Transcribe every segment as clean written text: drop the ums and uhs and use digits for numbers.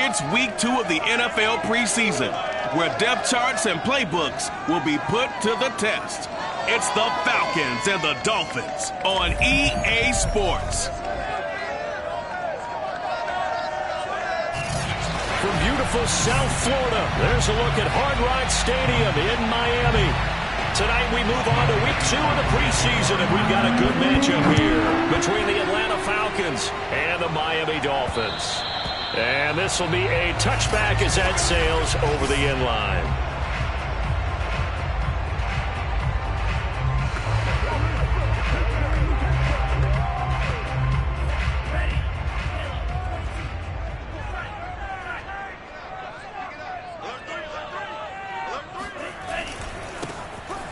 It's week 2 of the NFL preseason, where depth charts and playbooks will be put to the test. It's the Falcons and the Dolphins on EA Sports. From beautiful South Florida, there's a look at Hard Rock Stadium in Miami. Tonight we move on to week 2 of the preseason, and we've got a good matchup here between the Atlanta Falcons and the Miami Dolphins. And this will be a touchback as that sails over the end line.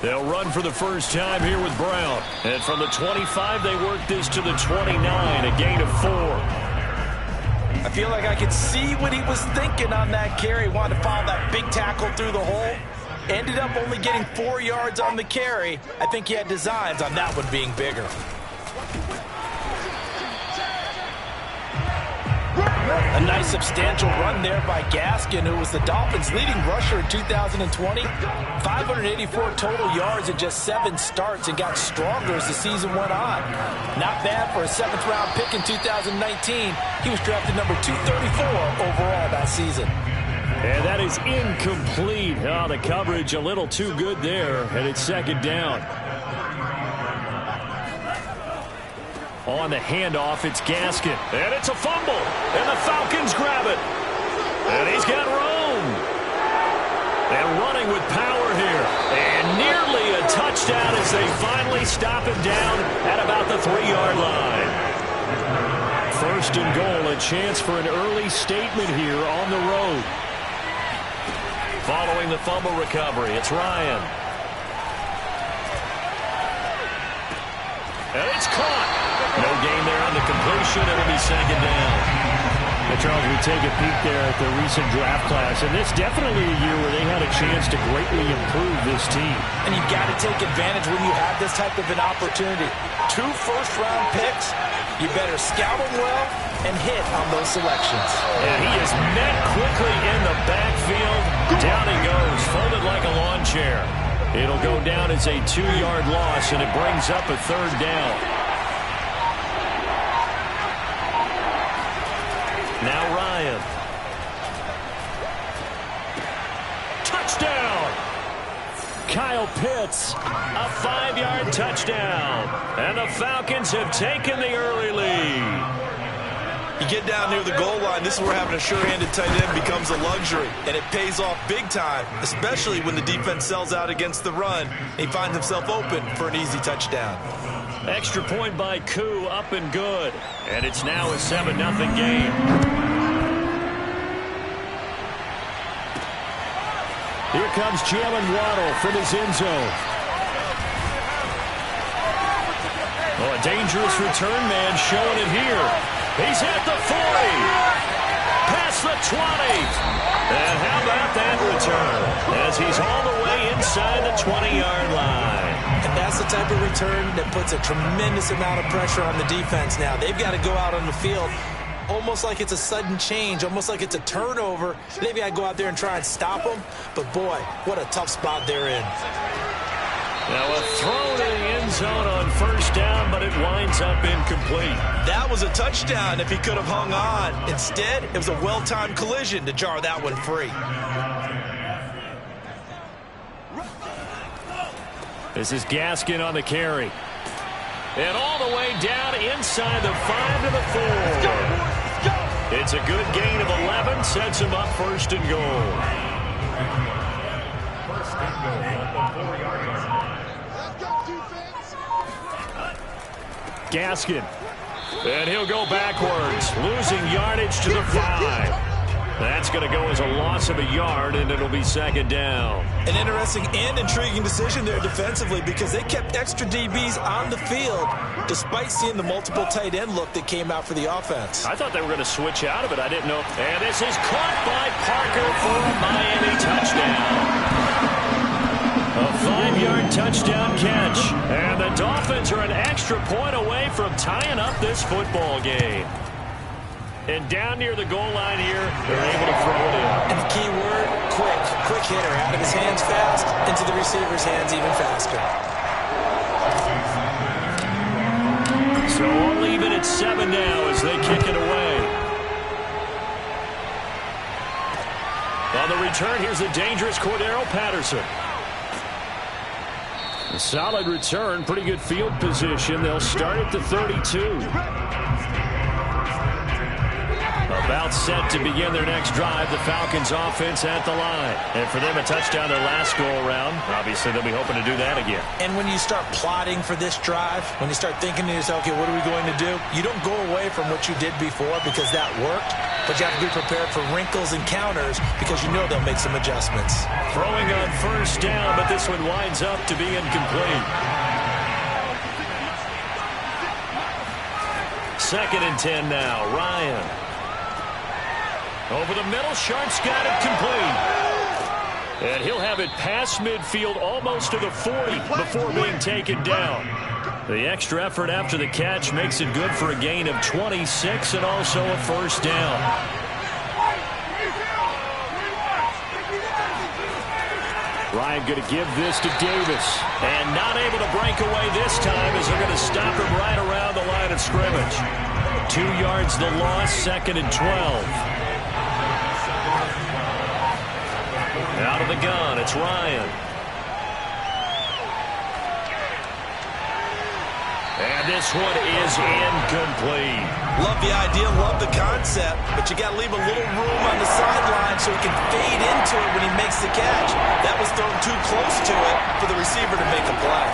They'll run for the first time here with Brown. And from the 25, they work this to the 29, a gain of 4. I feel like I could see what he was thinking on that carry. Wanted to follow that big tackle through the hole. Ended up only getting 4 yards on the carry. I think he had designs on that one being bigger. A nice substantial run there by Gaskin, who was the Dolphins' leading rusher in 2020. 584 total yards in just 7 starts and got stronger as the season went on. Not bad for a 7th-round pick in 2019. He was drafted number 234 overall that season. And that is incomplete. Oh, the coverage a little too good there, and it's second down. On the handoff, it's Gaskin. And it's a fumble. And the Falcons grab it. And he's got room. And running with power here. And nearly a touchdown as they finally stop him down at about the 3-yard line. First and goal, a chance for an early statement here on the road. Following the fumble recovery, it's Ryan. And it's caught. No gain there on the completion. It'll be second down. And Charles, we take a peek there at the recent draft class, and it's definitely a year where they had a chance to greatly improve this team. And you've got to take advantage when you have this type of an opportunity. 2 first-round picks. You better scout them well and hit on those selections. And he is met quickly in the backfield. Down he goes, folded like a lawn chair. It'll go down as a 2-yard loss, and it brings up a 3rd down. Now Ryan. Touchdown! Kyle Pitts, a 5-yard touchdown. And the Falcons have taken the early lead. You get down near the goal line, this is where having a sure-handed tight end becomes a luxury. And it pays off big time, especially when the defense sells out against the run. He finds himself open for an easy touchdown. Extra point by Koo, up and good. And it's now a 7-0 game. Here comes Jalen Waddle from his end zone. Oh, a dangerous return man showing it here. He's at the 40. Past the 20. And how about that return? As he's all the way inside the 20-yard line. And that's the type of return that puts a tremendous amount of pressure on the defense now. They've got to go out on the field almost like it's a sudden change, almost like it's a turnover. They've got to go out there and try and stop them. But, boy, what a tough spot they're in. Now a throw to the end zone on first down, but it winds up incomplete. That was a touchdown if he could have hung on. Instead, it was a well-timed collision to jar that one free. This is Gaskin on the carry. And all the way down inside the 5 to the 4. Let's go, boys. Let's go. It's a good gain of 11. Sets him up first and goal. First and goal at the 4-yard line. Let's go, defense. Gaskin. And he'll go backwards, losing yardage to the 5. That's going to go as a loss of a yard, and it'll be second down. An interesting and intriguing decision there defensively because they kept extra DBs on the field despite seeing the multiple tight end look that came out for the offense. I thought they were going to switch out of it. I didn't know. And this is caught by Parker for a Miami touchdown. A 5-yard touchdown catch. And the Dolphins are an extra point away from tying up this football game. And down near the goal line here, they're able to throw it in. And the key word, quick. Quick hitter. Out of his hands fast, into the receiver's hands even faster. So all even at 7 now as they kick it away. On the return, here's the dangerous Cordero Patterson. A solid return, pretty good field position. They'll start at the 32. About set to begin their next drive. The Falcons offense at the line. And for them, a touchdown their last go-around. Obviously, they'll be hoping to do that again. And when you start plotting for this drive, when you start thinking to yourself, okay, what are we going to do? You don't go away from what you did before because that worked. But you have to be prepared for wrinkles and counters because you know they'll make some adjustments. Throwing on first down, but this one winds up to be incomplete. 2nd and 10 now. Ryan. Over the middle, Sharp's got it complete. And he'll have it past midfield almost to the 40 before being taken down. The extra effort after the catch makes it good for a gain of 26 and also a first down. Ryan going to give this to Davis. And not able to break away this time as they're going to stop him right around the line of scrimmage. 2 yards the loss, 2nd and 12. Out of the gun, it's Ryan. And this one is incomplete. Love the idea, love the concept, but you got to leave a little room on the sideline so he can fade into it when he makes the catch. That was thrown too close to it for the receiver to make a play.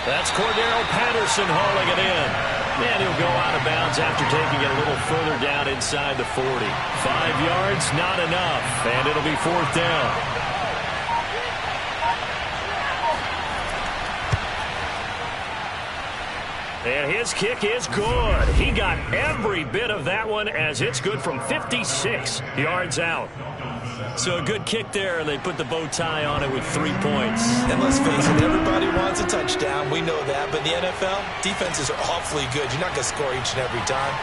That's Cordero Patterson hauling it in. And he'll go out of bounds after taking it a little further down inside the 40. 5 yards, not enough, and it'll be 4th down. And his kick is good. He got every bit of that one as it's good from 56 yards out. So a good kick there. They put the bow tie on it with 3 points. And let's face it, everybody wants a touchdown. We know that. But in the NFL, defenses are awfully good. You're not going to score each and every time.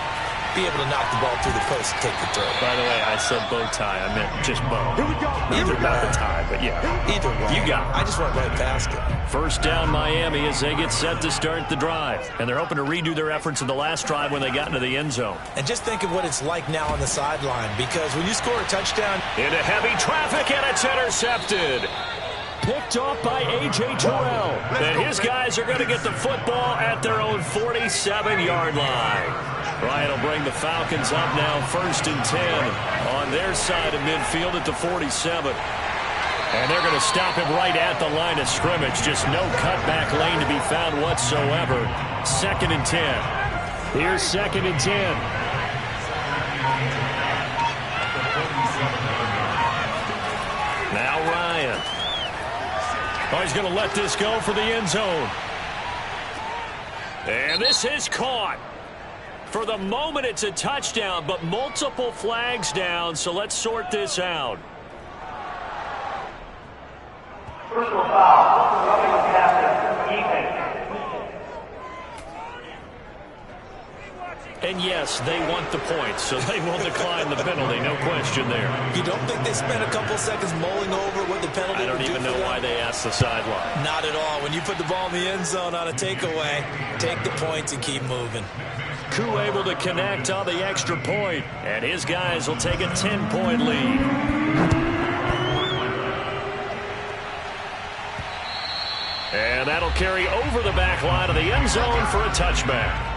Be able to knock the ball through the post and take the throw. By the way, I said bow tie. I meant just bow. Here we go. Either not the tie, but yeah. Either way. You got it. I just went right past it. First down Miami as they get set to start the drive. And they're hoping to redo their efforts in the last drive when they got into the end zone. And just think of what it's like now on the sideline. Because when you score a touchdown. Into heavy traffic and it's intercepted. Picked off by A.J. Terrell. And his guys are going to get the football at their own 47-yard line. Ryan will bring the Falcons up now 1st and 10 on their side of midfield at the 47. And they're going to stop him right at the line of scrimmage. Just no cutback lane to be found whatsoever. 2nd and 10. Here's 2nd and 10. Now Ryan. Oh, he's going to let this go for the end zone. And this is caught. For the moment, it's a touchdown, but multiple flags down, so let's sort this out. Personal foul, roughing the captain, Ethan. And yes, they want the points, so they will decline the penalty, no question there. You don't think they spent a couple seconds mulling over what the penalty I don't even know why they asked the sideline. Not at all. When you put the ball in the end zone on a takeaway, take the points and keep moving. Koo able to connect on the extra point, and his guys will take a 10-point lead. And that'll carry over the back line of the end zone for a touchback.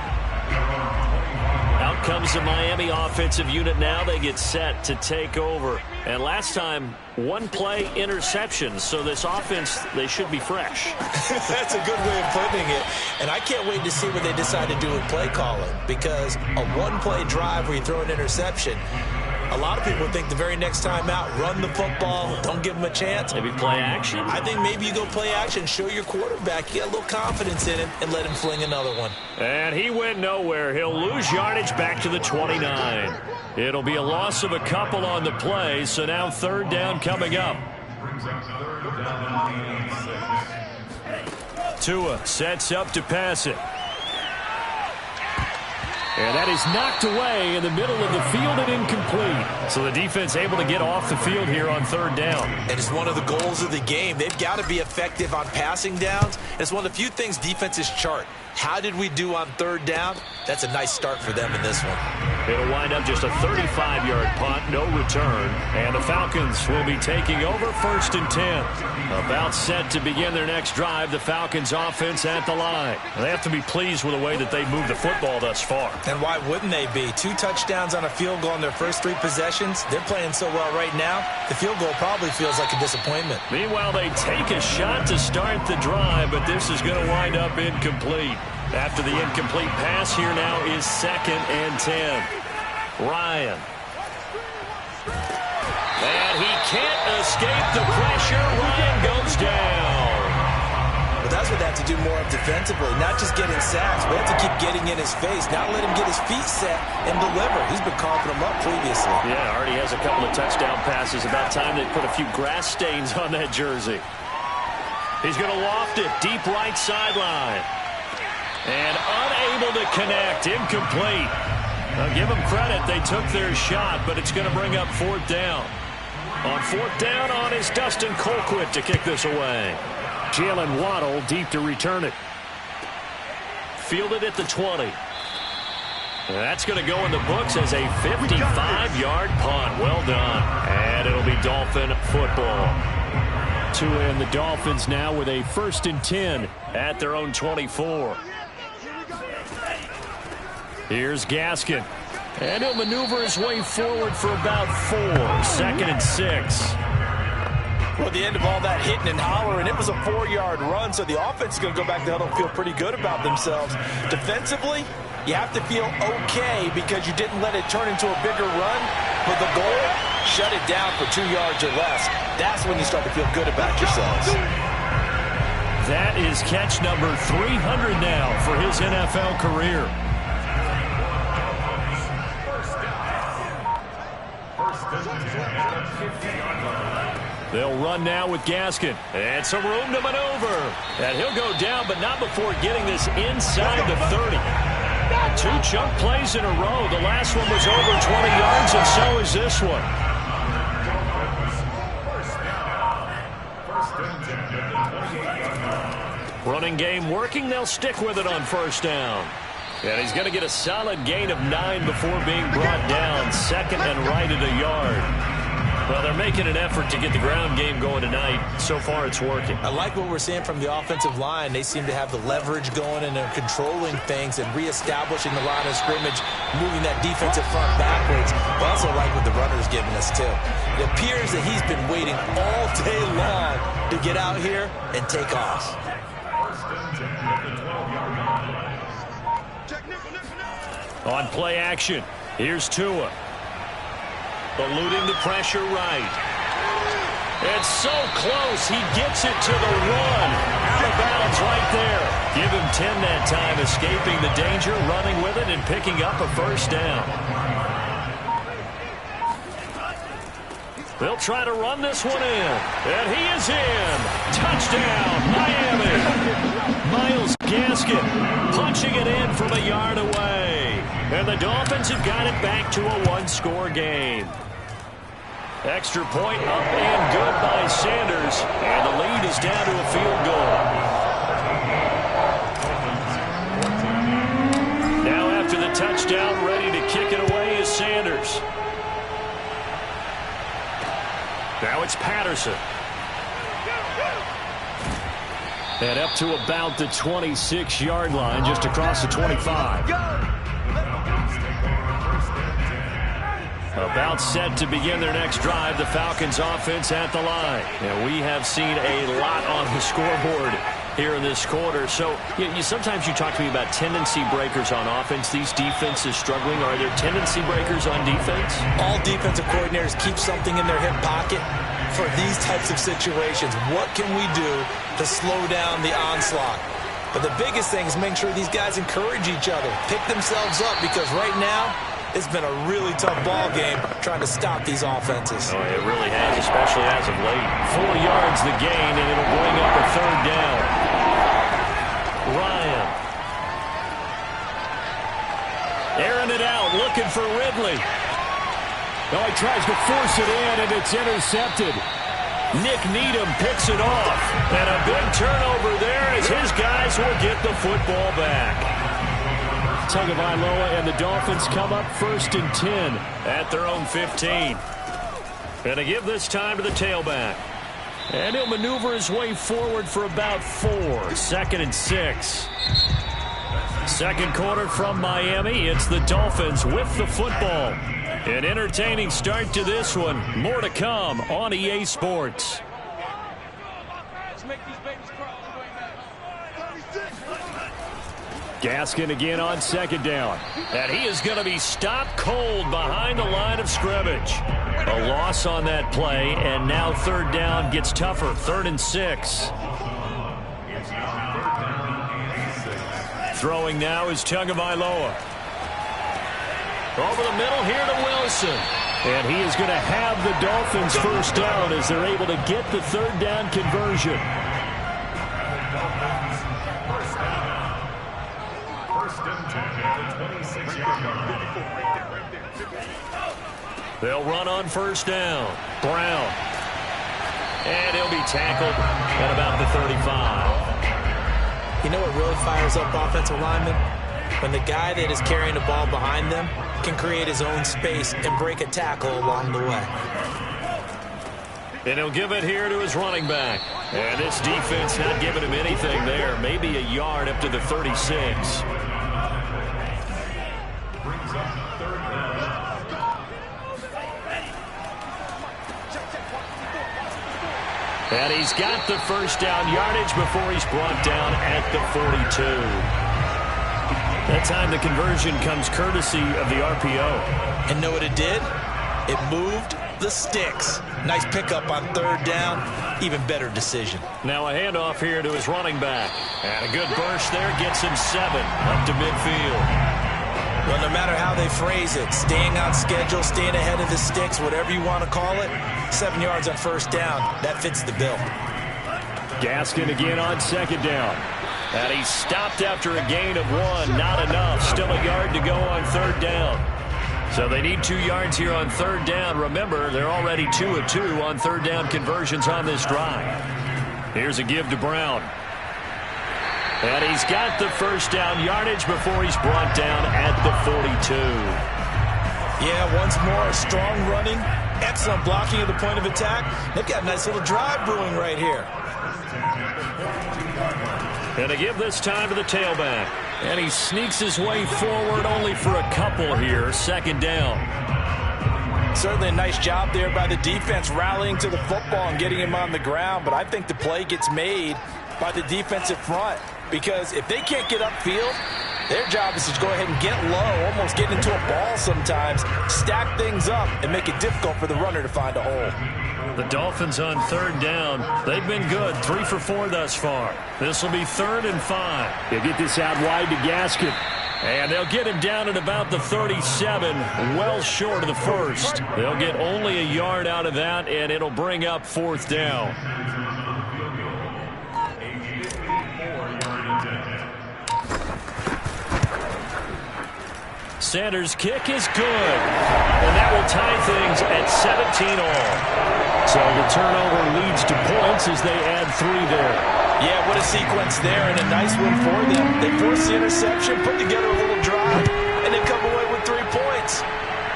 Out comes the Miami offensive unit now. They get set to take over. And last time, 1 play interception. So this offense, they should be fresh. That's a good way of putting it. And I can't wait to see what they decide to do with play calling. Because a 1-play drive where you throw an interception, a lot of people think the very next time out, run the football, don't give them a chance. Maybe play action? I think maybe you go play action, show your quarterback, get a little confidence in him, and let him fling another one. And he went nowhere. He'll lose yardage back to the 29. It'll be a loss of a couple on the play, so now 3rd down coming up. Tua sets up to pass it. And that is knocked away in the middle of the field and incomplete. So the defense able to get off the field here on third down. And it's one of the goals of the game. They've got to be effective on passing downs. It's one of the few things defenses chart. How did we do on third down? That's a nice start for them in this one. It'll wind up just a 35-yard punt, no return. And the Falcons will be taking over 1st and 10. About set to begin their next drive, the Falcons offense at the line. They have to be pleased with the way that they moved the football thus far. And why wouldn't they be? 2 touchdowns on a field goal in their first 3 possessions. They're playing so well right now, the field goal probably feels like a disappointment. Meanwhile, they take a shot to start the drive, but this is going to wind up incomplete. After the incomplete pass, here now is 2nd and 10. Ryan. And he can't escape the pressure. Ryan goes down. But that's what they have to do more of defensively, not just getting sacks, but have to keep getting in his face, not let him get his feet set and deliver. He's been coughing him up previously. Yeah, already has a couple of touchdown passes. About time they put a few grass stains on that jersey. He's going to loft it deep right sideline. And unable to connect, incomplete. Now give them credit, they took their shot, but it's going to bring up 4th down. On 4th down on is Dustin Colquitt to kick this away. Jalen Waddle deep to return it. Fielded at the 20. That's going to go in the books as a 55-yard punt. Well done. And it'll be Dolphin football. Tua and the Dolphins now with a 1st and 10 at their own 24. Here's Gaskin. And he'll maneuver his way forward for about 4. 2nd and 6. Well, at the end of all that hitting and hollering, it was a 4-yard run, so the offense is going to go back to the huddle and feel pretty good about themselves. Defensively, you have to feel okay because you didn't let it turn into a bigger run. But the goal, shut it down for 2 yards or less. That's when you start to feel good about yourselves. That is catch number 300 now for his NFL career. They'll run now with Gaskin. And some room to maneuver. And he'll go down, but not before getting this inside the 30. 2 chunk plays in a row. The last one was over 20 yards, and so is this one. Running game working. They'll stick with it on 1st down. And he's going to get a solid gain of 9 before being brought down. 2nd and right at a yard. Well, they're making an effort to get the ground game going tonight. So far, it's working. I like what we're seeing from the offensive line. They seem to have the leverage going, and they're controlling things and reestablishing the line of scrimmage, moving that defensive front backwards. But I also like what the runner's giving us, too. It appears that he's been waiting all day long to get out here and take off. On play action, here's Tua. Eluding the pressure right. It's so close. He gets it to the 1. Out of bounds right there. Give him 10 that time, escaping the danger, running with it, and picking up a 1st down. They'll try to run this one in. And he is in. Touchdown, Miami. Myles Gaskin punching it in from a yard away. And the Dolphins have got it back to a 1-score game. Extra point up and good by Sanders. And the lead is down to a field goal. Now after the touchdown, ready to kick it away is Sanders. Now it's Patterson. And up to about the 26-yard line, just across the 25. About set to begin their next drive, the Falcons offense at the line. And we have seen a lot on the scoreboard here in this quarter. So sometimes you talk to me about tendency breakers on offense. These defenses struggling. Are there tendency breakers on defense? All defensive coordinators keep something in their hip pocket for these types of situations. What can we do to slow down the onslaught? But the biggest thing is make sure these guys encourage each other, pick themselves up, because right now it's been a really tough ball game trying to stop these offenses. Oh, it really has, especially as of late. 4 yards the gain, and it'll bring up a 3rd down. Airing it out, looking for Ridley. Oh, he tries to force it in, and it's intercepted. Nick Needham picks it off. And a big turnover there as his guys will get the football back. Tagovailoa and the Dolphins come up 1st and 10 at their own 15. And they give this time to the tailback. And he'll maneuver his way forward for about 4. 2nd and 6. Second quarter from Miami. It's the Dolphins with the football. An entertaining start to this one. More to come on EA Sports. Gaskin again on 2nd down. And he is going to be stopped cold behind the line of scrimmage. A loss on that play, and now 3rd down gets tougher. 3rd and 6. Throwing now is Tagovailoa. Over the middle here to Wilson. And he is going to have the Dolphins 1st down as they're able to get the 3rd down conversion. They'll run on 1st down. Brown. And he'll be tackled at about the 35. You know what really fires up offensive linemen? When the guy that is carrying the ball behind them can create his own space and break a tackle along the way. And he'll give it here to his running back. And this defense not giving him anything there. Maybe a yard up to the 36. And he's got the 1st down yardage before he's brought down at the 42. That time the conversion comes courtesy of the RPO. And know what it did? It moved the sticks. Nice pickup on 3rd down. Even better decision. Now a handoff here to his running back. And a good burst there gets him 7 up to midfield. Well, no matter how they phrase it, staying on schedule, staying ahead of the sticks, whatever you want to call it, 7 yards on 1st down, that fits the bill. Gaskin again on 2nd down. And he's stopped after a gain of 1. Not enough. Still a yard to go on 3rd down. So they need 2 yards here on 3rd down. Remember, they're already 2 of 2 on 3rd down conversions on this drive. Here's a give to Brown. And he's got the 1st down yardage before he's brought down at the 42. Yeah, once more, strong running, excellent blocking at the point of attack. They've got a nice little drive brewing right here. And to give this time to the tailback. And he sneaks his way forward only for a couple here. 2nd down. Certainly a nice job there by the defense rallying to the football and getting him on the ground. But I think the play gets made by the defensive front. Because if they can't get upfield, their job is to go ahead and get low, almost get into a ball sometimes, stack things up, and make it difficult for the runner to find a hole. The Dolphins on 3rd down. They've been good. 3 for 4 thus far. This will be 3rd and 5. They'll get this out wide to Gaskin. And they'll get him down at about the 37, well short of the 1st. They'll get only a yard out of that, and it'll bring up 4th down. Sanders' kick is good. And that will tie things at 17 all. So the turnover leads to points as they add 3 there. Yeah, what a sequence there, and a nice one for them. They force the interception, put together a little drive, and they come away with 3 points.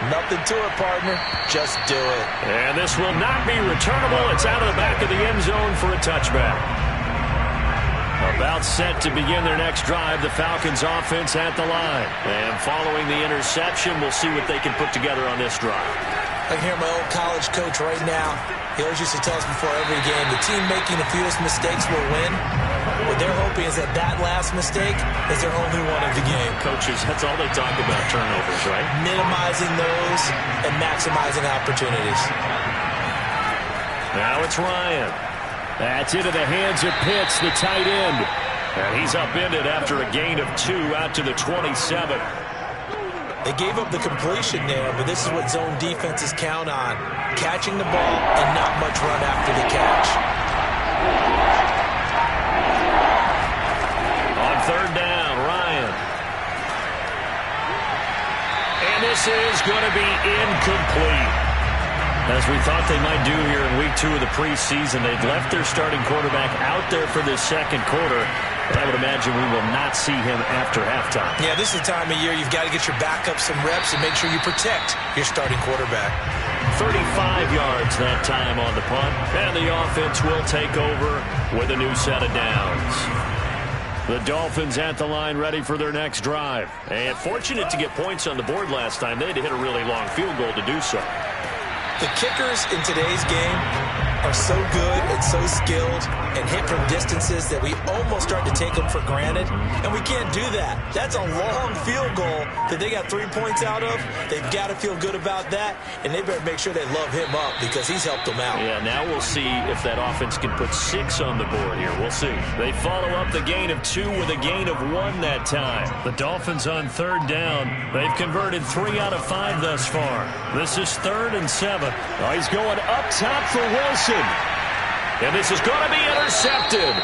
Nothing to it, partner. Just do it. And this will not be returnable. It's out of the back of the end zone for a touchback. About set to begin their next drive, the Falcons offense at the line. And following the interception, we'll see what they can put together on this drive. I can hear my old college coach right now. He always used to tell us before every game, the team making the fewest mistakes will win. What they're hoping is that that last mistake is their only one of the game. Coaches, that's all they talk about, turnovers, right? Minimizing those and maximizing opportunities. Now it's Ryan. That's into the hands of Pitts, the tight end. And he's upended after a gain of 2 out to the 27. They gave up the completion there, but this is what zone defenses count on. Catching the ball and not much run after the catch. On 3rd down, Ryan. this is going to be incomplete. As we thought they might do here in week 2 of the preseason, they've left their starting quarterback out there for this second quarter. And I would imagine we will not see him after halftime. Yeah, this is the time of year you've got to get your backup some reps and make sure you protect your starting quarterback. 35 yards that time on the punt. And the offense will take over with a new set of downs. The Dolphins at the line ready for their next drive. And fortunate to get points on the board last time. They had to hit a really long field goal to do so. The kickers in today's game are so good and so skilled and hit from distances that we almost start to take them for granted, and we can't do that. That's a long field goal that they got 3 points out of. They've got to feel good about that, and they better make sure they love him up because he's helped them out. Yeah, now we'll see if that offense can put 6 on the board here. We'll see. They follow up the gain of 2 with a gain of 1 that time. The Dolphins on third down. They've converted 3 out of 5 thus far. This is 3rd and 7. Oh, he's going up top for Wilson. And this is going to be intercepted.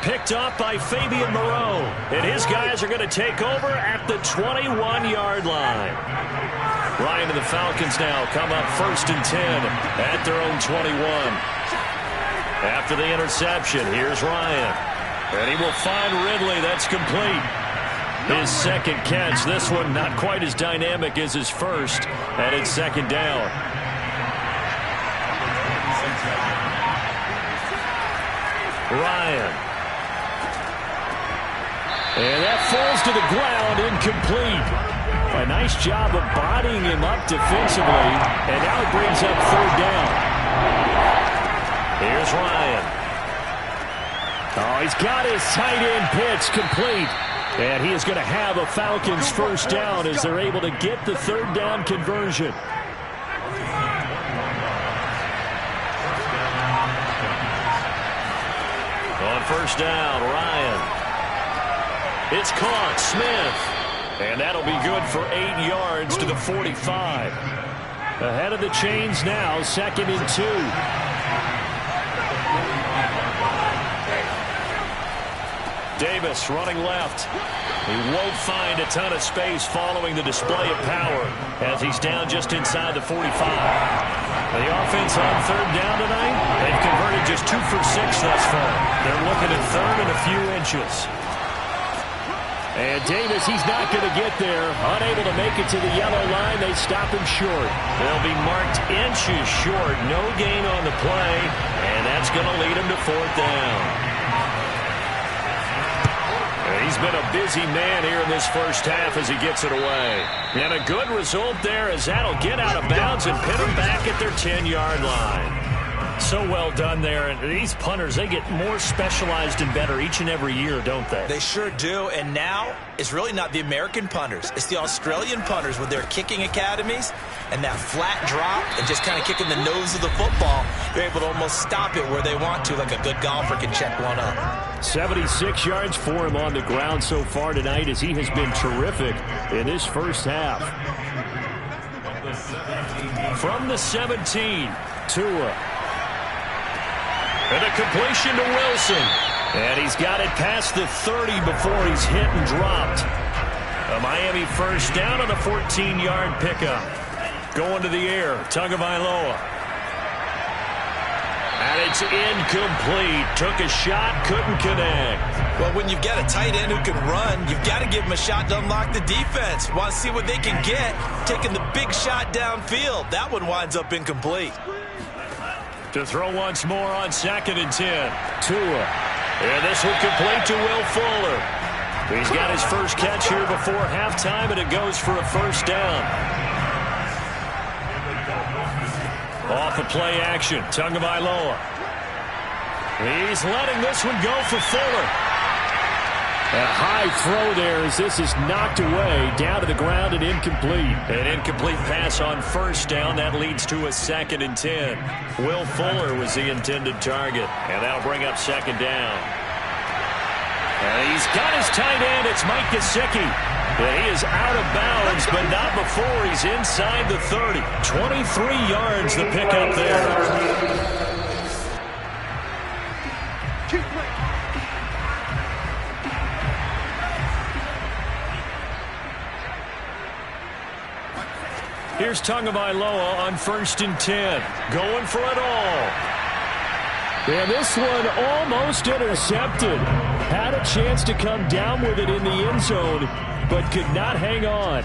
Picked off by Fabian Moreau. And his guys are going to take over at the 21-yard line. Ryan and the Falcons now come up 1st and 10 at their own 21. After the interception, here's Ryan. And he will find Ridley. That's complete. His second catch. This one not quite as dynamic as his first. And it's 2nd down. Ryan. And that falls to the ground, incomplete. A nice job of bodying him up defensively, and now it brings up 3rd down. Here's Ryan. Oh, he's got his tight end pitch complete. And he is going to have a Falcons 1st down as they're able to get the 3rd down conversion. On 1st down, Ryan. It's caught, Smith. And that'll be good for 8 yards to the 45. Ahead of the chains now, 2nd and 2. Davis running left. He won't find a ton of space following the display of power as he's down just inside the 45. The offense on 3rd down tonight, they've converted just 2 for 6 thus far. They're looking at 3rd and a few inches. And Davis, he's not going to get there. Unable to make it to the yellow line, they stop him short. They'll be marked inches short. No gain on the play, and that's going to lead him to 4th down. He's been a busy man here in this first half as he gets it away. And a good result there as that'll get out of bounds and pin him back at their 10-yard line. So well done there. And these punters, they get more specialized and better each and every year, don't they? They sure do. And now it's really not the American punters. It's the Australian punters with their kicking academies and that flat drop and just kind of kicking the nose of the football. They're able to almost stop it where they want to, like a good golfer can check one up. 76 yards for him on the ground so far tonight as he has been terrific in this first half. From the 17, Tua. And a completion to Wilson. And he's got it past the 30 before he's hit and dropped. A Miami 1st down on a 14-yard pickup. Going to the air, Tagovailoa. And it's incomplete. Took a shot, couldn't connect. Well, when you've got a tight end who can run, you've got to give him a shot to unlock the defense. Want to see what they can get, taking the big shot downfield. That one winds up incomplete. To throw once more on 2nd and 10. Tua. And this will complete to Will Fuller. He's got his first catch here before halftime, and it goes for a 1st down. Off of play action, Tagovailoa. He's letting this one go for Fuller. A high throw there as this is knocked away, down to the ground and incomplete. An incomplete pass on 1st down. That leads to a 2nd and 10. Will Fuller was the intended target, and that'll bring up 2nd down. And he's got his tight end. It's Mike Gesicki. He is out of bounds, but not before he's inside the 30. 23 yards the pickup there. Here's Tagovailoa on 1st and 10. Going for it all. And this one almost intercepted. Had a chance to come down with it in the end zone, but could not hang on.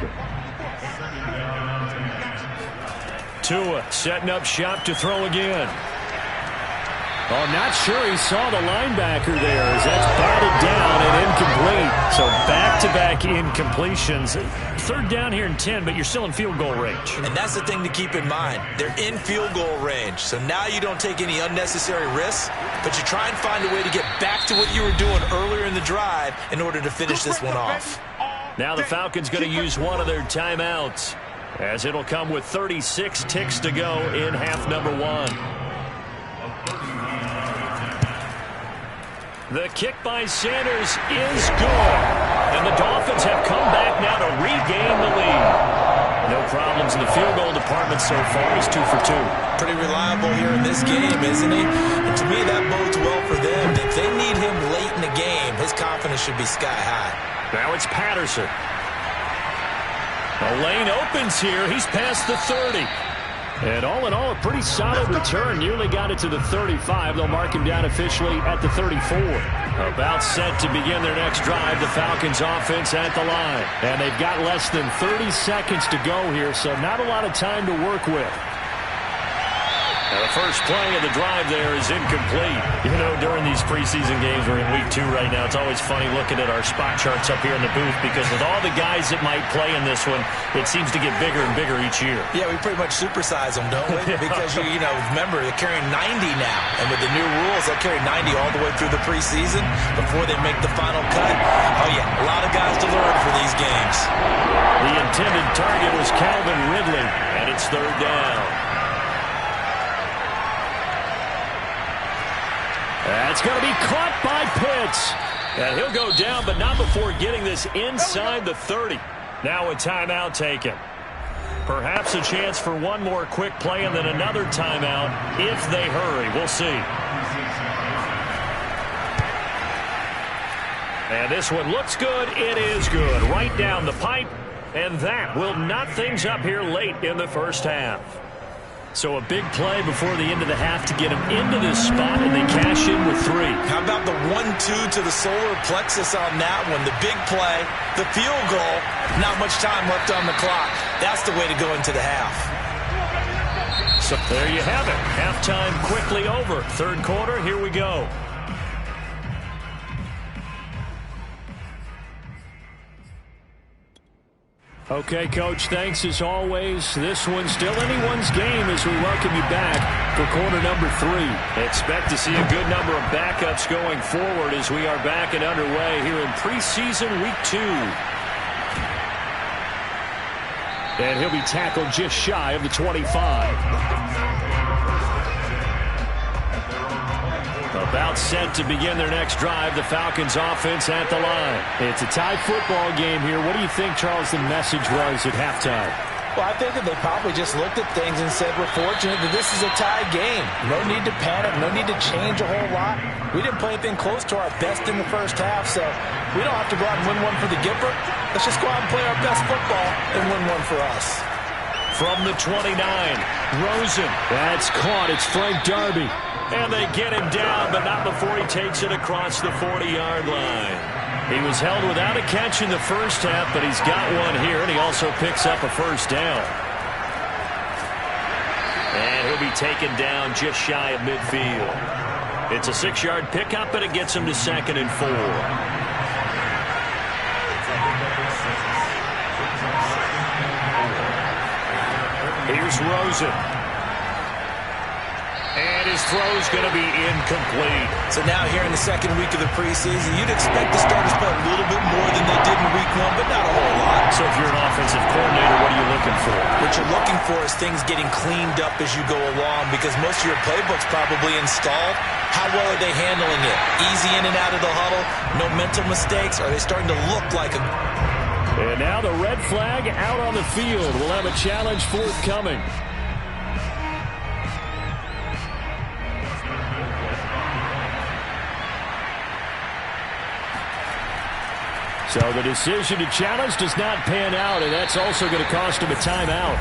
Tua setting up shop to throw again. Oh, I'm not sure he saw the linebacker there as that's batted down and incomplete. So back-to-back incompletions. 3rd down here and 10, but you're still in field goal range. And that's the thing to keep in mind. They're in field goal range. So now you don't take any unnecessary risks, but you try and find a way to get back to what you were doing earlier in the drive in order to finish this one off. Now the Falcons going to use one of their timeouts, as it'll come with 36 ticks to go in half number 1. The kick by Sanders is good. And the Dolphins have come back now to regain the lead. No problems in the field goal department so far. He's 2 for 2. Pretty reliable here in this game, isn't he? And to me, that bodes well for them. If they need him late in the game, his confidence should be sky high. Now it's Patterson. The lane opens here. He's past the 30. And all in all, a pretty solid return. Nearly got it to the 35. They'll mark him down officially at the 34. About set to begin their next drive. The Falcons offense at the line. And they've got less than 30 seconds to go here, so not a lot of time to work with. And the first play of the drive there is incomplete. You know, during these preseason games, we're in week 2 right now. It's always funny looking at our spot charts up here in the booth because with all the guys that might play in this one, it seems to get bigger and bigger each year. Yeah, we pretty much supersize them, don't we? Because, you know, remember, they're carrying 90 now. And with the new rules, they'll carry 90 all the way through the preseason before they make the final cut. Oh, yeah, a lot of guys to learn for these games. The intended target was Calvin Ridley, and it's 3rd down. That's going to be caught by Pitts. And he'll go down, but not before getting this inside the 30. Now a timeout taken. Perhaps a chance for one more quick play and then another timeout if they hurry. We'll see. And this one looks good. It is good. Right down the pipe. And that will knot things up here late in the first half. So a big play before the end of the half to get them into this spot, and they cash in with 3. How about the 1-2 to the solar plexus on that one? The big play, the field goal, not much time left on the clock. That's the way to go into the half. So there you have it. Halftime quickly over. 3rd quarter, here we go. Okay, Coach, thanks as always. This one's still anyone's game as we welcome you back for quarter number 3. Expect to see a good number of backups going forward as we are back and underway here in preseason week 2. And he'll be tackled just shy of the 25. About set to begin their next drive. The Falcons offense at the line. It's a tie football game here. What do you think, Charles, the message was at halftime? Well, I think that they probably just looked at things and said, we're fortunate that this is a tie game. No need to panic. No need to change a whole lot. We didn't play anything close to our best in the first half, so we don't have to go out and win one for the Gipper. Let's just go out and play our best football and win one for us. From the 29, Rosen. That's caught. It's Frank Darby. And they get him down, but not before he takes it across the 40-yard line. He was held without a catch in the first half, but he's got one here, and he also picks up a first down. And he'll be taken down just shy of midfield. It's a 6-yard pickup, and it gets him to 2nd and 4. Here's Rosen. And his throw's going to be incomplete. So now here in the 2nd week of the preseason, you'd expect the starters to play a little bit more than they did in week 1, but not a whole lot. So if you're an offensive coordinator, what are you looking for? What you're looking for is things getting cleaned up as you go along because most of your playbook's probably installed. How well are they handling it? Easy in and out of the huddle? No mental mistakes? Are they starting to look like a... And now the red flag out on the field. We'll have a challenge forthcoming. So the decision to challenge does not pan out, and that's also going to cost him a timeout.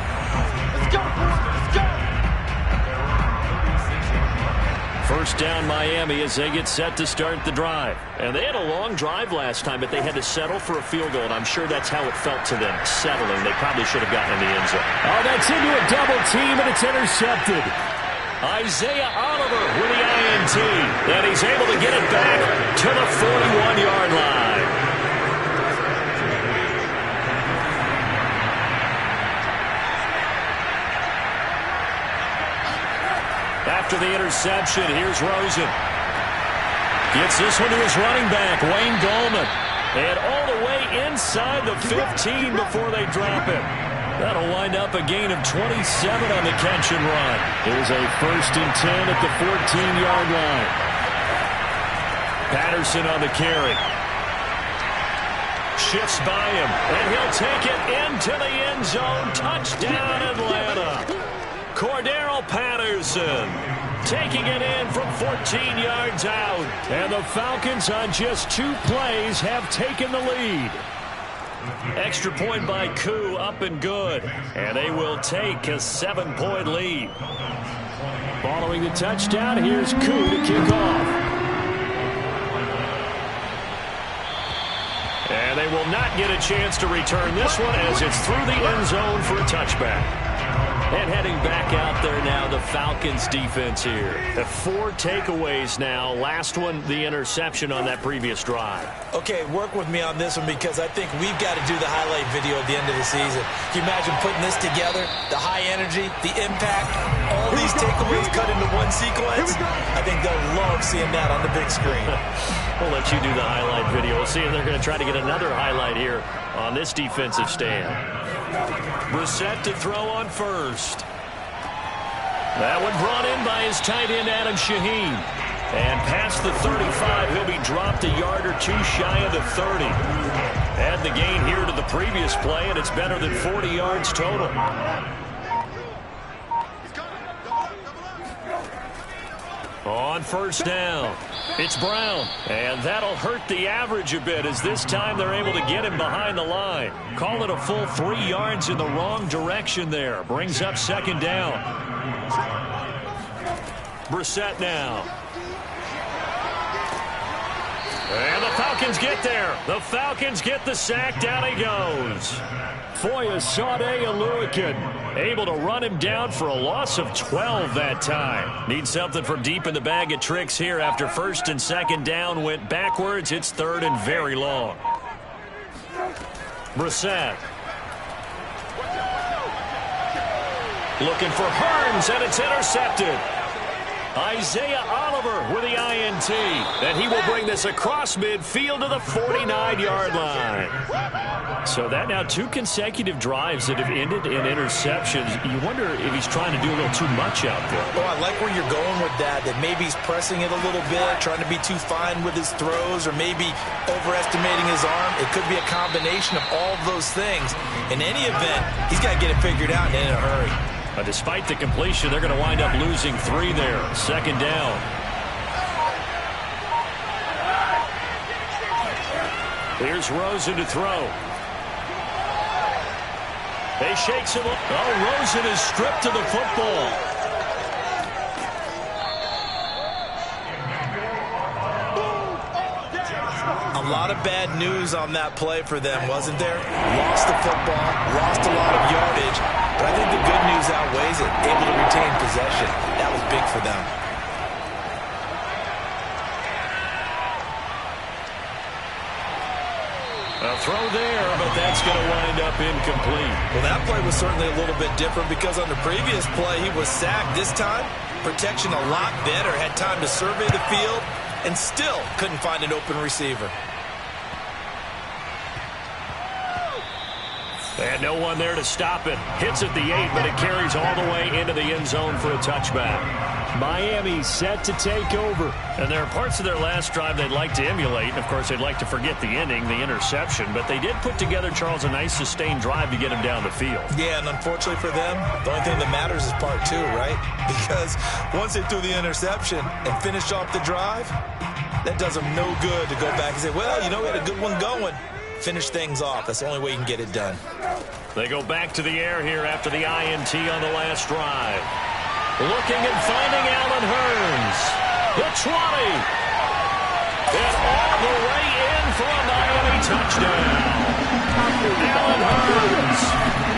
First down Miami as they get set to start the drive. And they had a long drive last time, but they had to settle for a field goal, and I'm sure that's how it felt to them, settling. They probably should have gotten in the end zone. Oh, that's into a double team, and it's intercepted. Isaiah Oliver with the INT. And he's able to get it back to the 41-yard line. After the interception, here's Rosen. Gets this one to his running back, Wayne Gallman. And all the way inside the 15 before they drop it. That'll wind up a gain of 27 on the catch and run. It was a 1st and 10 at the 14-yard line. Patterson on the carry. Shifts by him, and he'll take it into the end zone. Touchdown, Atlanta. Cordero Patterson taking it in from 14 yards out. And the Falcons on just 2 plays have taken the lead. Extra point by Koo, up and good. And they will take a 7-point lead. Following the touchdown, here's Koo to kick off. And they will not get a chance to return this one as it's through the end zone for a touchback. And heading back out there now, the Falcons defense here. 4 takeaways now. Last one, the interception on that previous drive. Okay, work with me on this one because I think we've got to do the highlight video at the end of the season. Can you imagine putting this together? The high energy, the impact, all these takeaways cut into one sequence? I think they'll love seeing that on the big screen. We'll let you do the highlight video. We'll see if they're going to try to get another highlight here on this defensive stand. Brissett to throw on first. That one brought in by his tight end, Adam Shaheen. And past the 35, he'll be dropped a yard or 2 shy of the 30. Add the gain here to the previous play, and it's better than 40 yards total. On first down, it's Brown. And that'll hurt the average a bit as this time they're able to get him behind the line. Call it a full 3 yards in the wrong direction there. Brings up 2nd down. Brissett now. And the Falcons get there. The Falcons get the sack. Down he goes. Foyesade Oluwakin able to run him down for a loss of 12 that time. Need something from deep in the bag of tricks here after 1st and 2nd down went backwards. It's 3rd and very long. Brissett. Looking for Hearns, and it's intercepted. Isaiah Oliver with the INT. And he will bring this across midfield to the 49-yard line. So that now 2 consecutive drives that have ended in interceptions. You wonder if he's trying to do a little too much out there. Oh, I like where you're going with that maybe he's pressing it a little bit, trying to be too fine with his throws, or maybe overestimating his arm. It could be a combination of all of those things. In any event, he's got to get it figured out and in a hurry. Despite the completion, they're going to wind up losing 3 there. 2nd down. Here's Rosen to throw. He shakes him up. Oh, Rosen is stripped to the football. A lot of bad news on that play for them, wasn't there? Lost the football, lost a lot of yardage, but I think the good news outweighs it. Able to retain possession. That was big for them. A throw there, but that's going to wind up incomplete. Well, that play was certainly a little bit different because on the previous play, he was sacked. This time, protection a lot better. Had time to survey the field and still couldn't find an open receiver. And no one there to stop it. Hits at the 8, but it carries all the way into the end zone for a touchback. Miami set to take over. And there are parts of their last drive they'd like to emulate. And, of course, they'd like to forget the ending, the interception. But they did put together, Charles, a nice sustained drive to get him down the field. Yeah, and unfortunately for them, the only thing that matters is part 2, right? Because once they threw the interception and finished off the drive, that does them no good to go back and say, well, you know, we had a good one going. Finish things off. That's the only way you can get it done. They go back to the air here after the INT on the last drive. Looking and finding Allen Hurns. The 20. And all the way in for a Miami touchdown. Allen Hurns,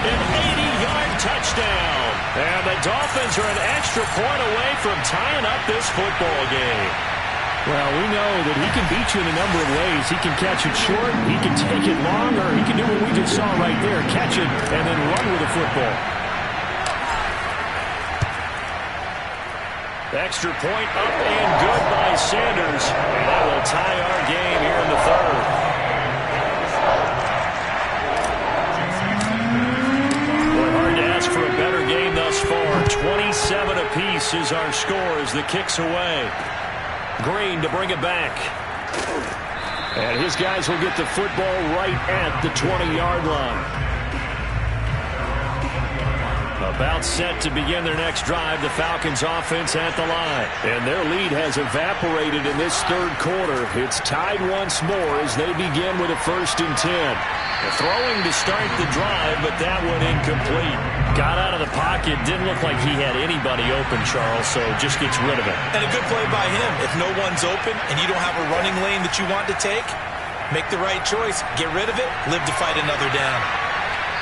an 80-yard touchdown. And the Dolphins are an extra point away from tying up this football game. Well, we know that he can beat you in a number of ways. He can catch it short, he can take it long, or he can do what we just saw right there, catch it and then run with the football. Extra point up and good by Sanders. And that will tie our game here in the third. Boy, hard to ask for a better game thus far. 27 apiece is our score as the kick's away. Green to bring it back. And his guys will get the football right at the 20-yard line. About set to begin their next drive, the Falcons offense at the line. And their lead has evaporated in this third quarter. It's tied once more as they begin with a 1st and 10. Throwing to start the drive, but that one incomplete. Got out of the pocket, didn't look like he had anybody open, Charles, so just gets rid of it. And a good play by him. If no one's open and you don't have a running lane that you want to take, make the right choice. Get rid of it, live to fight another down.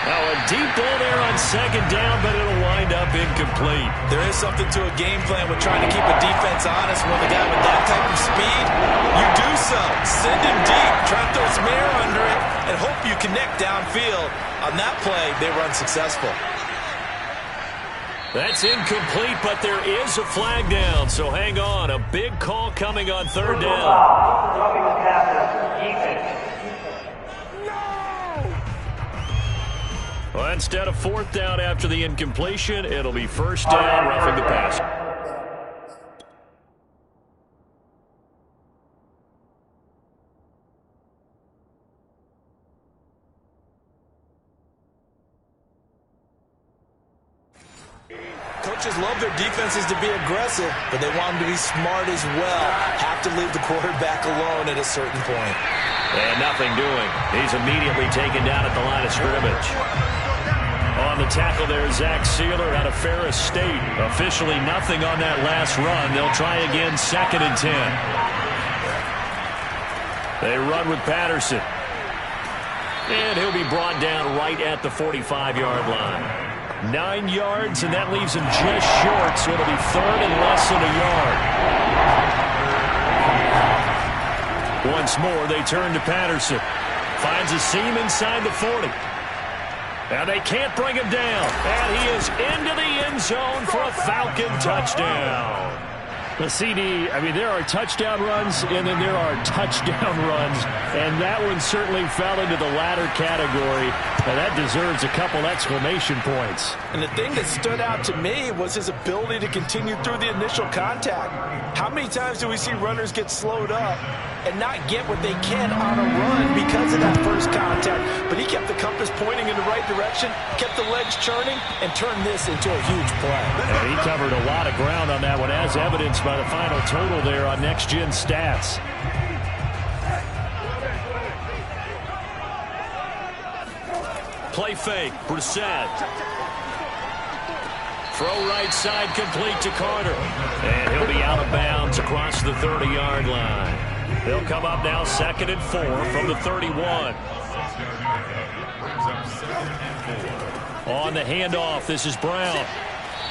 Now a deep ball there on 2nd down, but it'll wind up incomplete. There is something to a game plan with trying to keep a defense honest. When the guy with that type of speed, you do so. Send him deep, try to throw some air under it, and hope you connect downfield. On that play, they run successful. That's incomplete, but there is a flag down, so hang on. A big call coming on 3rd down. Well, instead of 4th down after the incompletion, it'll be 1st down, roughing the pass. Coaches love their defenses to be aggressive, but they want them to be smart as well. Have to leave the quarterback alone at a certain point. And nothing doing. He's immediately taken down at the line of scrimmage. On the tackle there, Zach Sealer out of Ferris State. Officially nothing on that last run. They'll try again 2nd and 10. They run with Patterson. And he'll be brought down right at the 45-yard line. 9 yards, and that leaves him just short, so it'll be 3rd and less than a yard. Once more, they turn to Patterson. Finds a seam inside the 40. And they can't bring him down. And he is into the end zone for a Falcon touchdown. The CD, I mean, there are touchdown runs, and then there are touchdown runs. And that one certainly fell into the latter category. And that deserves a couple exclamation points. And the thing that stood out to me was his ability to continue through the initial contact. How many times do we see runners get slowed up and not get what they can on a run because of that first contact? But he kept the compass pointing in the right direction, kept the legs churning, and turned this into a huge play. And he covered a lot of ground on that one, as evidenced by the final total there on Next Gen Stats. Play fake, Brissett. Throw right side complete to Carter. And he'll be out of bounds across the 30-yard line. They'll come up now 2nd and 4 from the 31. On the handoff, this is Brown.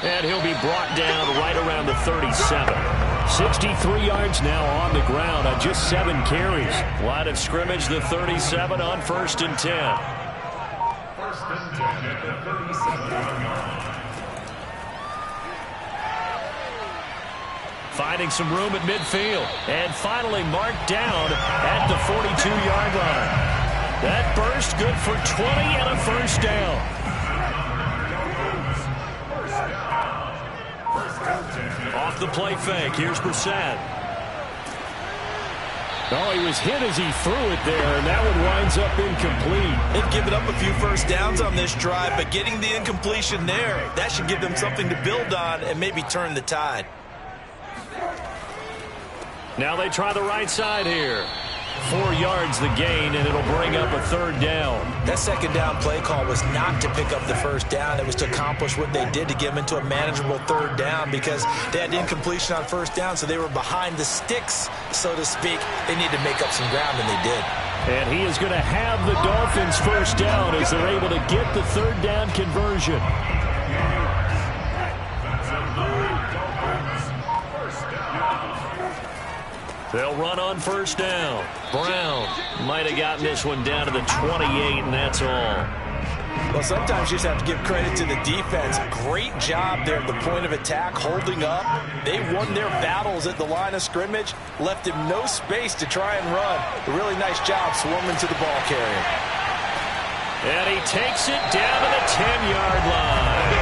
And he'll be brought down right around the 37. 63 yards now on the ground on just 7 carries. Line of scrimmage, the 37 on 1st and 10. Finding some room at midfield. And finally marked down at the 42-yard line. That burst good for 20 and a 1st down. Off the play fake. Here's Brissett. Oh, he was hit as he threw it there, and that one winds up incomplete. They've given up a few first downs on this drive, but getting the incompletion there, that should give them something to build on and maybe turn the tide. Now they try the right side here. 4 yards the gain, and it'll bring up a third down. That second down play call was not to pick up the first down. It was to accomplish what they did, to get them into a manageable third down, because they had incompletion on first down, so they were behind the sticks, so to speak. They needed to make up some ground, and they did. And he is going to have the Dolphins first down as they're able to get the third down conversion. They'll run on first down. Brown might have gotten this one down to the 28, and that's all. Well, sometimes you just have to give credit to the defense. Great job there at the point of attack, holding up. They won their battles at the line of scrimmage, left him no space to try and run. A really nice job swarming to the ball carrier. And he takes it down to the 10-yard line.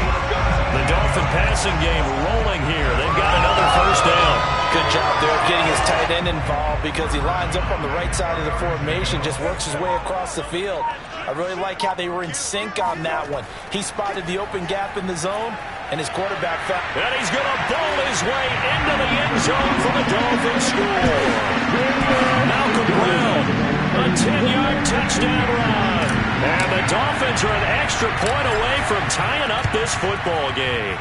The Dolphin passing game rolling here. They've got another first down. Good job there of getting his tight end involved, because he lines up on the right side of the formation, just works his way across the field. I really like how they were in sync on that one. He spotted the open gap in the zone, and his quarterback found. And he's going to bowl his way into the end zone for the Dolphins score. Malcolm Brown, a 10-yard touchdown run. And the Dolphins are an extra point away from tying up this football game.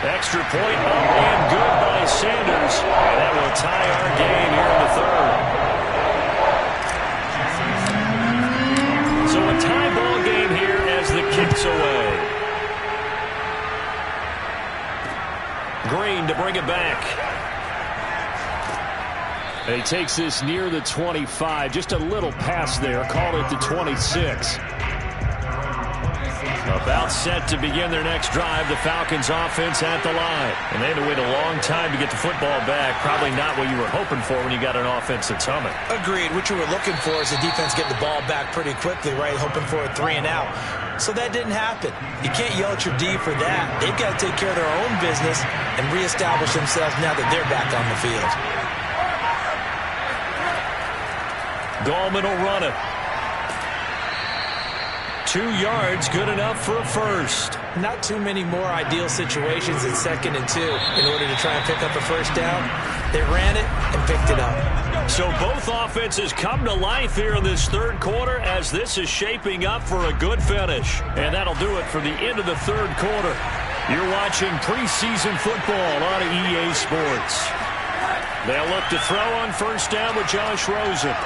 Extra point up and good by Sanders. And that will tie our game here in the third. So a tie ball game here as the kick's away. Green to bring it back. And he takes this near the 25. Just a little pass there. Call it the 26. About set to begin their next drive. The Falcons offense at the line. And they had to wait a long time to get the football back. Probably not what you were hoping for when you got an offense that's humming. Agreed. What you were looking for is the defense getting the ball back pretty quickly, right? Hoping for a 3-and-out. So that didn't happen. You can't yell at your D for that. They've got to take care of their own business and reestablish themselves now that they're back on the field. Gallman will run it. 2 yards, good enough for a first. Not too many more ideal situations in 2nd and 2 in order to try and pick up a first down. They ran it and picked it up. So both offenses come to life here in this third quarter as this is shaping up for a good finish. And that'll do it for the end of the third quarter. You're watching preseason football on EA Sports. They'll look to throw on first down with Josh Rosen.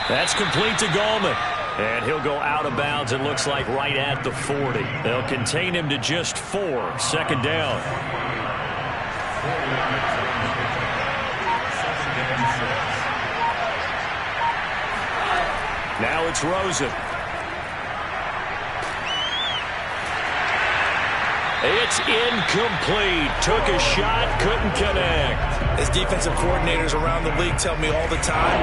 That's complete to Gallman. And he'll go out of bounds, it looks like, right at the 40. They'll contain him to just 4. Second down. Now it's Rosen. It's incomplete. Took a shot, couldn't connect. As defensive coordinators around the league tell me all the time,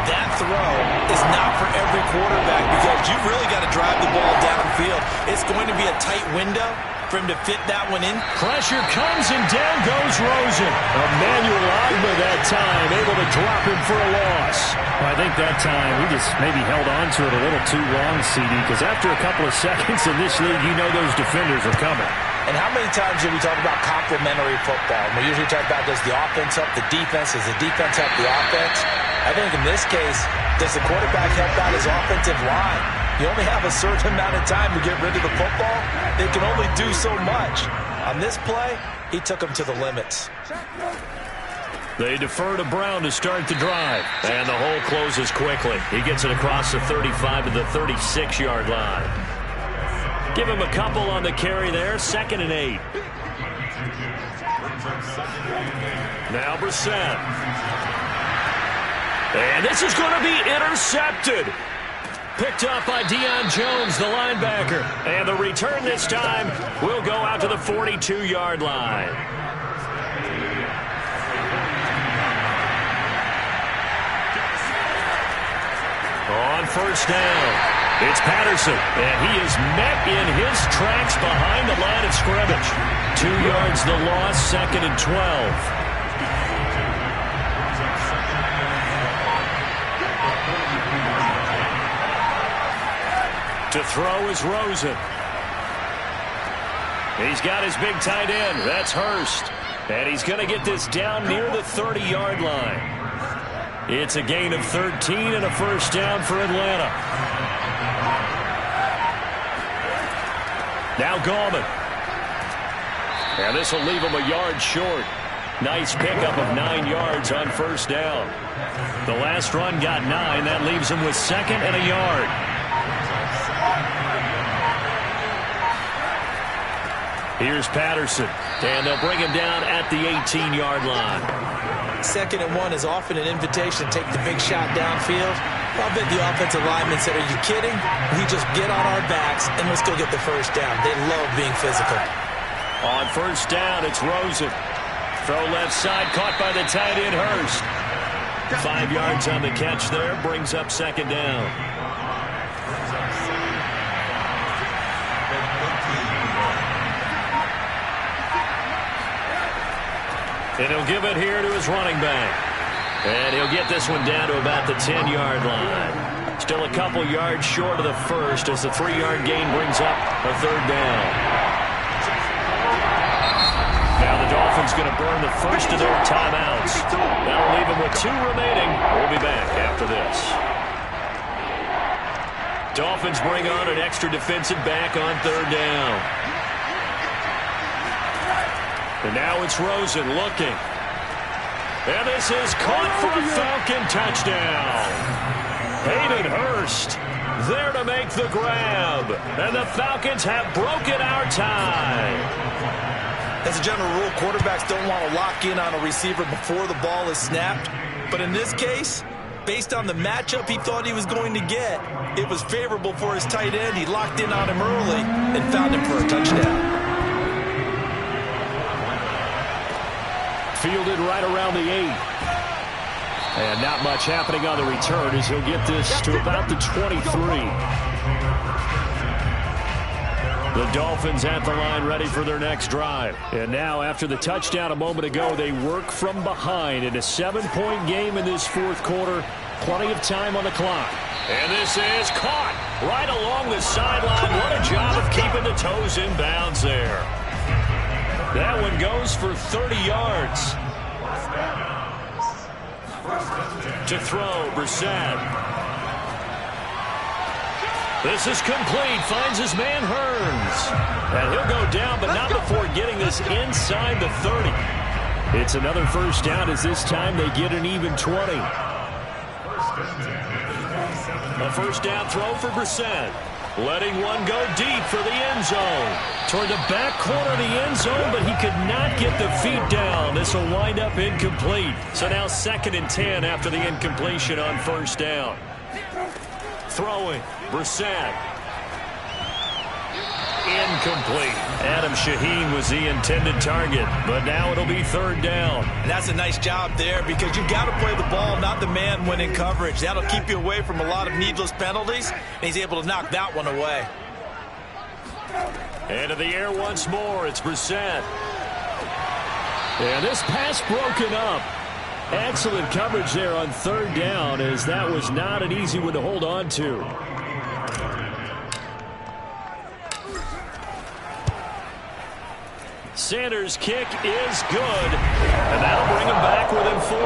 that throw is not for every quarterback, because you've really got to drive the ball downfield. It's going to be a tight window for him to fit that one in. Pressure comes, and down goes Rosen. Emmanuel Agba that time, able to drop him for a loss. Well, I think that time we just maybe held on to it a little too long, CD, because after a couple of seconds in this league, you know those defenders are coming. And how many times do we talk about complementary football? We usually talk about, does the offense help the defense? Does the defense help the offense? I think in this case, does the quarterback help out his offensive line? You only have a certain amount of time to get rid of the football. They can only do so much. On this play, he took them to the limits. They defer to Brown to start the drive. And the hole closes quickly. He gets it across the 35 to the 36-yard line. Give him a couple on the carry there. 2nd and 8. Now Brissett. And this is going to be intercepted. Picked up by Deion Jones, the linebacker. And the return this time will go out to the 42-yard line. On first down. It's Patterson, and he is met in his tracks behind the line of scrimmage. 2 yards the loss, 2nd and 12. To throw is Rosen. He's got his big tight end. That's Hurst. And he's going to get this down near the 30-yard line. It's a gain of 13 and a first down for Atlanta. Now Gallman. And this will leave him a yard short. Nice pickup of 9 yards on first down. The last run got 9. That leaves him with second and a yard. Here's Patterson. And they'll bring him down at the 18-yard line. 2nd and 1 is often an invitation to take the big shot downfield. I'll bet the offensive lineman said, are you kidding? We just get on our backs and let's go get the first down. They love being physical. On first down, it's Rosen. Throw left side, caught by the tight end, Hurst. 5 yards on the catch there, brings up second down. And he'll give it here to his running back. And he'll get this one down to about the 10-yard line. Still a couple yards short of the first as the 3-yard gain brings up a third down. Now the Dolphins going to burn the first of their timeouts. That'll leave them with 2 remaining. We'll be back after this. Dolphins bring on an extra defensive back on third down. And now it's Rosen looking. And this is caught for a Falcon touchdown. Hayden Hurst there to make the grab. And the Falcons have broken our tie. As a general rule, quarterbacks don't want to lock in on a receiver before the ball is snapped. But in this case, based on the matchup he thought he was going to get, it was favorable for his tight end. He locked in on him early and found him for a touchdown. Fielded right around the 8. And not much happening on the return as he'll get this to about the 23. The Dolphins at the line ready for their next drive. And now after the touchdown a moment ago, they work from behind in a 7-point game in this fourth quarter. Plenty of time on the clock. And this is caught right along the sideline. What a job of keeping the toes in bounds there. That one goes for 30 yards. To throw, Brissett. This is complete. Finds his man, Hearns. And he'll go down, but not before getting this inside the 30. It's another first down as this time they get an even 20. A first down throw for Brissett. Letting one go deep for the end zone. Toward the back corner of the end zone, but he could not get the feet down. This will wind up incomplete. So now 2nd and 10 after the incompletion on first down. Throwing, Brissett. Incomplete. Adam Shaheen was the intended target, but now it'll be third down. And that's a nice job there because you've got to play the ball, not the man when in coverage. That'll keep you away from a lot of needless penalties, and he's able to knock that one away. Into the air once more, it's Brissett. And this pass broken up. Excellent coverage there on third down as that was not an easy one to hold on to. Sanders' kick is good, and that'll bring him back within 4.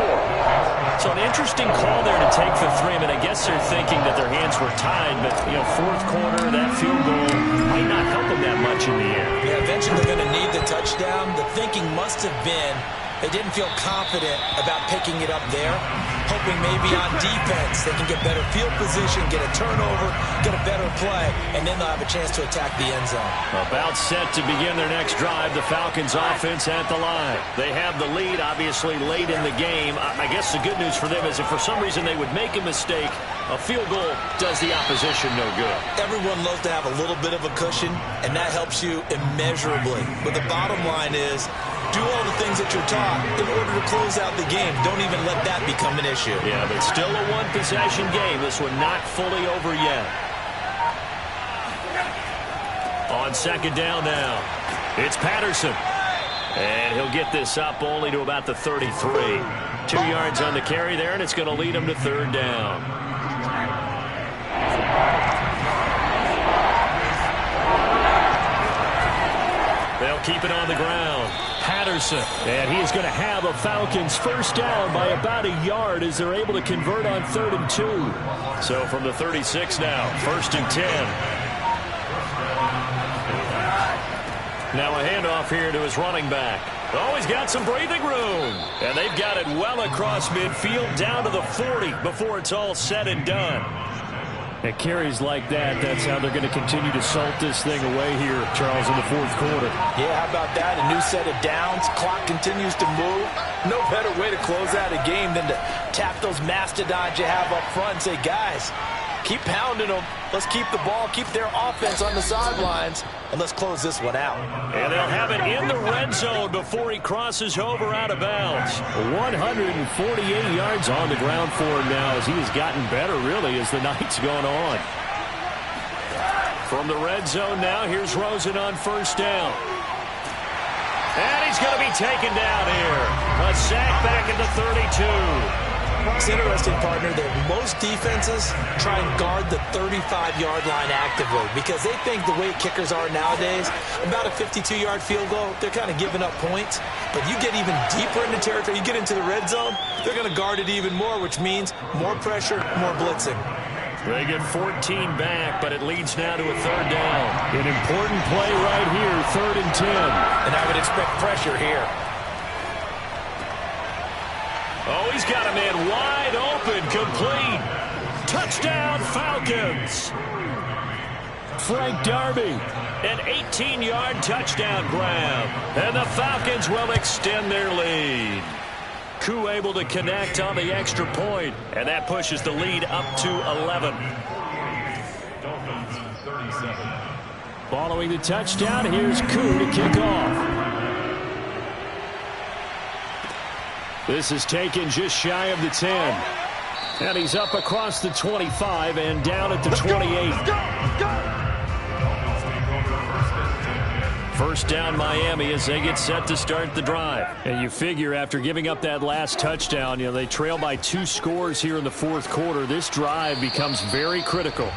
So an interesting call there to take the 3. I mean, I guess they're thinking that their hands were tied, but, you know, fourth quarter, that field goal might not help them that much in the end. Yeah, eventually they're going to need the touchdown. The thinking must have been they didn't feel confident about picking it up there, hoping maybe on defense they can get better field position, get a turnover, get a better play, and then they'll have a chance to attack the end zone. About set to begin their next drive, the Falcons offense at the line. They have the lead, obviously, late in the game. I guess the good news for them is if for some reason they would make a mistake, a field goal does the opposition no good. Everyone loves to have a little bit of a cushion, and that helps you immeasurably. But the bottom line is, do all the things that you're taught in order to close out the game. Don't even let that become an issue. Yeah, but still a one-possession game. This one not fully over yet. On second down now, it's Patterson. And he'll get this up only to about the 33. 2 yards on the carry there, and it's going to lead him to third down. They'll They'll keep it on the ground. Patterson, and he is going to have a Falcons first down by about a yard as they're able to convert on 3rd and 2. So from the 36 now, 1st and 10. Now a handoff here to his running back. Oh, he's got some breathing room. And they've got it well across midfield down to the 40 before it's all said and done. At carries like that, that's how they're going to continue to salt this thing away here, Charles, in the 4th quarter. Yeah, how about that? A new set of downs. Clock continues to move. No better way to close out a game than to tap those mastodons you have up front and say, guys, keep pounding them. Let's keep the ball, keep their offense on the sidelines, and let's close this one out. And they'll have it in the red zone before he crosses over out of bounds. 148 yards on the ground for him now as he has gotten better, really, as the night's gone on. From the red zone now, here's Rosen on 1st down. And he's going to be taken down here. A sack back at the 32. It's interesting, partner, that most defenses try and guard the 35-yard line actively because they think the way kickers are nowadays, about a 52-yard field goal, they're kind of giving up points. But you get even deeper into territory, you get into the red zone, they're going to guard it even more, which means more pressure, more blitzing. They get 14 back, but it leads now to a 3rd down. An important play right here, 3rd and 10. And I would expect pressure here. Oh, he's got a man wide open, complete. Touchdown, Falcons. Frank Darby, an 18-yard touchdown grab. And the Falcons will extend their lead. Koo able to connect on the extra point, and that pushes the lead up to 11. Following the touchdown, here's Koo to kick off. This is taken just shy of the 10. And he's up across the 25 and down at the 28. First down Miami as they get set to start the drive. And you figure after giving up that last touchdown, they trail by 2 scores here in the 4th quarter. This drive becomes very critical.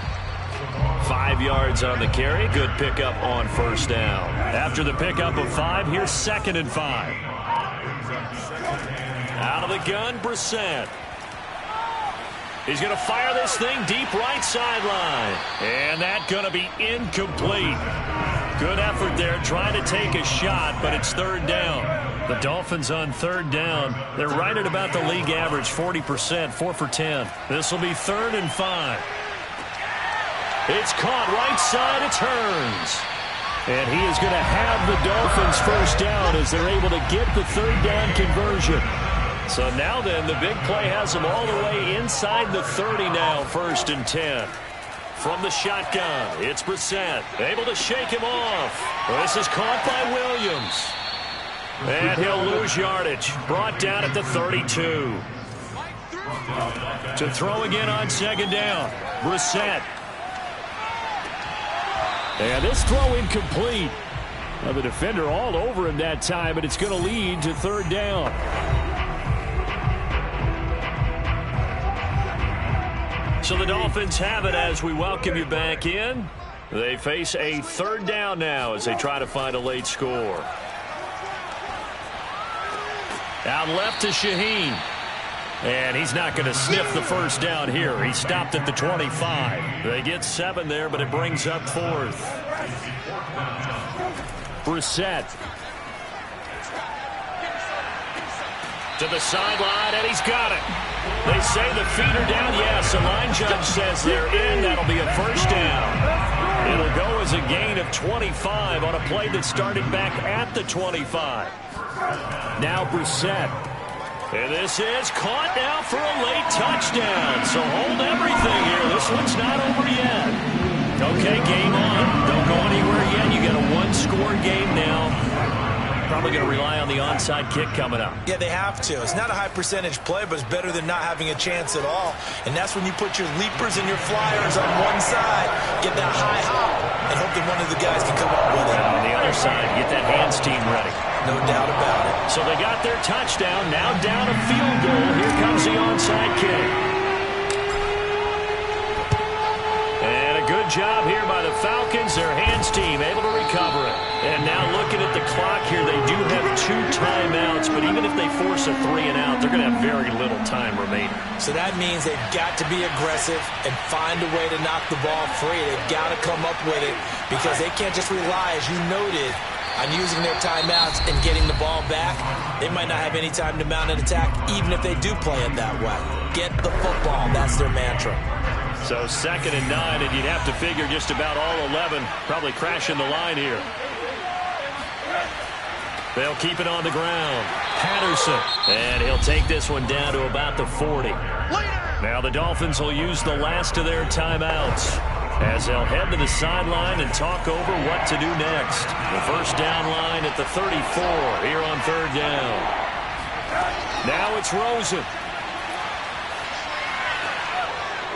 5 yards on the carry. Good pickup on 1st down. After the pickup of 5, here's 2nd and 5. Out of the gun, Brissett. He's going to fire this thing deep right sideline. And that's going to be incomplete. Good effort there trying to take a shot, but it's 3rd down. The Dolphins on 3rd down. They're right at about the league average, 40%, 4 for 10. This will be 3rd and 5. It's caught right side, it turns. And he is going to have the Dolphins first down as they're able to get the 3rd down conversion. So now then, the big play has them all the way inside the 30 now, 1st and 10. From the shotgun, it's Brissett, able to shake him off. This is caught by Williams. And he'll lose yardage, brought down at the 32. To throw again on 2nd down, Brissett. And this throw incomplete. Now the defender all over him that time, but it's going to lead to 3rd down. So the Dolphins have it as we welcome you back in. They face a 3rd down now as they try to find a late score. Out left to Shaheen. And he's not going to sniff the first down here. He stopped at the 25. They get 7 there, but it brings up 4th. Brissett. To the sideline, and he's got it. They say the feet are down. Yes, the line judge says they're in. That'll be a first down. It'll go as a gain of 25 on a play that started back at the 25. Now Brissett. And this is caught now for a late touchdown. So hold everything here. This one's not over yet. Okay, game on. Don't go anywhere yet. You got a 1-score game now. Probably going to rely on the onside kick coming up. Yeah, they have to. It's not a high percentage play, but it's better than not having a chance at all. And that's when you put your leapers and your flyers on one side, get that high hop, and hope that one of the guys can come up with it. And on the other side, get that hands team ready. No doubt about it. So they got their touchdown. Now down a field goal. Here comes the onside kick. And a good Good job here by the Falcons. Their hands team able to recover it. And now looking at the clock here, they do have 2 timeouts, but even if they force a 3 and out, they're going to have very little time remaining. So that means they've got to be aggressive and find a way to knock the ball free. They've got to come up with it because they can't just rely, as you noted, on using their timeouts and getting the ball back. They might not have any time to mount an attack, even if they do play it that way. Get the football. That's their mantra. So 2nd and 9, and you'd have to figure just about all 11 probably crashing the line here. They'll keep it on the ground. Patterson. And he'll take this one down to about the 40. Now the Dolphins will use the last of their timeouts as they'll head to the sideline and talk over what to do next. The first down line at the 34 here on 3rd down. Now it's Rosen.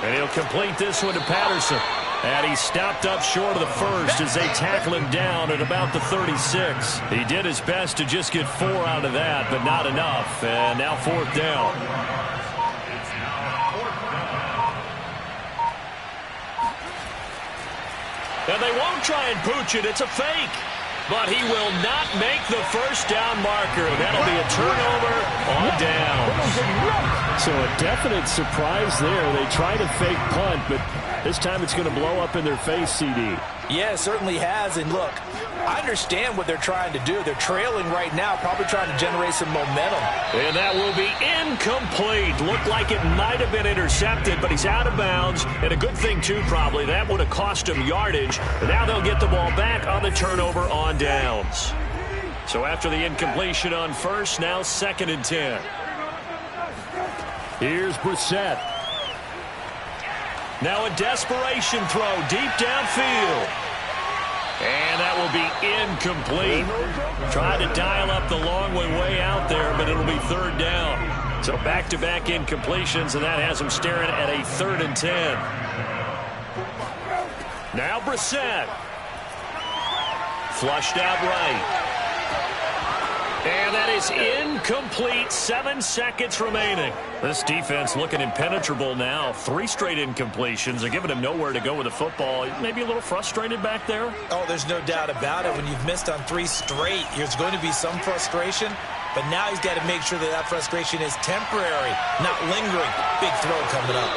And he'll complete this one to Patterson. And he stopped up short of the first as they tackle him down at about the 36. He did his best to just get 4 out of that, but not enough. And now 4th down. And they won't try and pooch it. It's a fake. But he will not make the first down marker. That'll be a turnover on down. So a definite surprise there. They tried a fake punt, but this time it's going to blow up in their face, CD. Yeah, it certainly has. And look, I understand what they're trying to do. They're trailing right now, probably trying to generate some momentum. And that will be incomplete. Looked like it might have been intercepted, but he's out of bounds. And a good thing, too, probably. That would have cost him yardage. But now they'll get the ball back on the turnover on downs. So after the incompletion on first, now 2nd and 10. Here's Brissett. Now a desperation throw deep downfield. And that will be incomplete. Tried to dial up the long way out there, but it'll be 3rd down. So back-to-back incompletions, and that has him staring at a 3rd and 10. Now Brissett. Flushed out right. And that is incomplete. 7 seconds remaining. This defense looking impenetrable now. 3 straight incompletions. They're giving him nowhere to go with the football. Maybe a little frustrated back there. Oh, there's no doubt about it. When you've missed on 3 straight, there's going to be some frustration. But now he's got to make sure that that frustration is temporary, not lingering. Big throw coming up.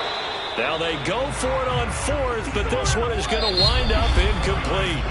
Now they go for it on 4th, but this one is going to wind up incomplete.